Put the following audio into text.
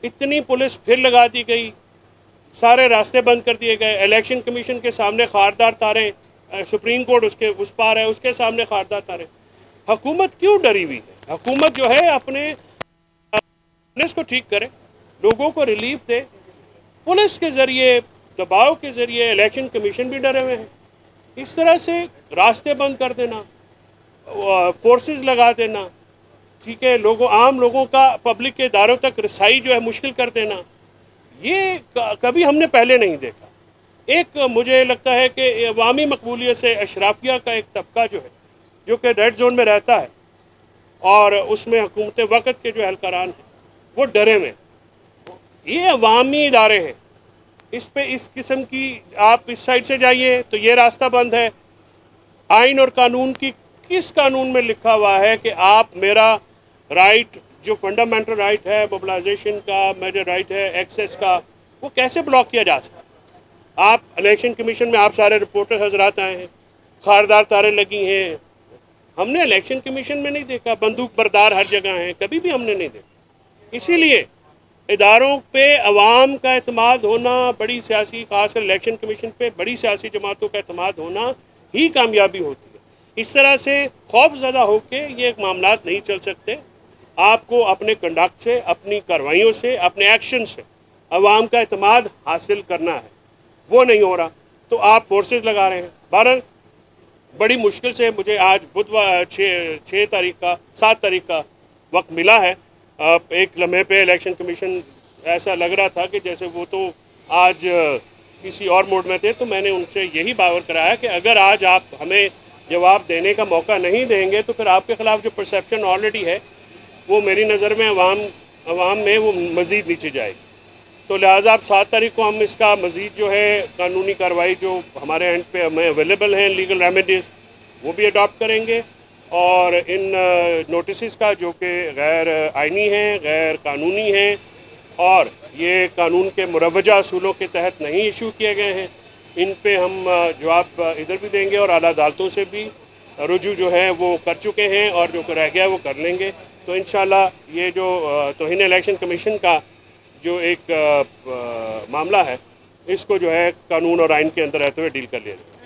इतनी पुलिस फिर लगा दी गई, सारे रास्ते बंद कर दिए गए। इलेक्शन कमीशन के सामने खारदार तारें, सुप्रीम कोर्ट उसके उस पार है, उसके सामने खारदार तारें। हुकूमत क्यों डरी हुई है? हुकूमत जो है अपने पुलिस को ठीक करे, लोगों को रिलीफ दे। पुलिस के ज़रिए, दबाव के ज़रिए इलेक्शन कमीशन भी डरे हुए हैं। इस तरह से रास्ते बंद कर देना, फोर्सेस लगा देना, ठीक है, आम लोगों का पब्लिक के इदारों तक रसाई जो है मुश्किल कर देना, ये कभी हमने पहले नहीं देखा। एक मुझे लगता है कि अवामी मकबूलियत से अशराफिया का एक तबका जो है, जो कि रेड जोन में रहता है और उसमें हुकूमत वक़्त के जो एहलकारान हैं वो डरे में। ये अवामी इदारे हैं, इस पे इस किस्म की, आप इस साइड से जाइए तो ये रास्ता बंद है। आइन और कानून की किस कानून में लिखा हुआ है कि आप मेरा राइट, जो फंडामेंटल राइट है मोबिलाइजेशन का, मेजर राइट है एक्सेस का, वो कैसे ब्लॉक किया जा सकता? आप इलेक्शन कमीशन में आप सारे रिपोर्टर हजरात आए हैं, खारदार तारें लगी हैं, हमने इलेक्शन कमीशन में नहीं देखा। बंदूक बरदार हर जगह हैं, कभी भी हमने नहीं देखा। इसीलिए इदारों पे अवाम का एतमाद होना, बड़ी सियासी, खासकर इलेक्शन कमीशन पे बड़ी सियासी जमातों का एतमाद होना ही कामयाबी होती है। इस तरह से खौफजदा होके ये मामलात नहीं चल सकते। आपको अपने कंडक्ट से, अपनी कार्रवाइयों से, अपने एक्शन से अवाम का एतमाद हासिल करना है, वो नहीं हो रहा तो आप फोर्सेस लगा रहे हैं। बहरहाल बड़ी मुश्किल से मुझे आज बुधवार 6 तारीख का 7 तारीख का वक्त मिला है। एक लम्हे पे इलेक्शन कमीशन ऐसा लग रहा था कि जैसे वो तो आज किसी और मोड में थे, तो मैंने उनसे यही बावर कराया कि अगर आज आप हमें जवाब देने का मौका नहीं देंगे तो फिर आपके ख़िलाफ़ जो परसेप्शन ऑलरेडी है वो मेरी नज़र में अवाम में वो मज़ीद नीचे जाएगी। तो लिहाजा आप 7 तारीख को हम इसका मज़ीद जो है कानूनी कार्रवाई जो हमारे एंड पे हमें अवेलेबल हैं, लीगल रेमेडीज़, वो भी अडॉप्ट करेंगे। और इन नोटिस का जो कि गैर आइनी हैं, गैर कानूनी हैं और ये कानून के मुरवजा असूलों के तहत नहीं इशू किए गए हैं, इन पे हम जवाब इधर भी देंगे और आला अदालतों से भी रुजू जो है वो कर चुके हैं और जो रह गया है वो कर लेंगे। तो इंशाल्लाह ये जो तौहीन इलेक्शन कमीशन का जो एक मामला है, इसको जो है कानून और आइन के अंदर रहते हुए डील कर लिया जाए।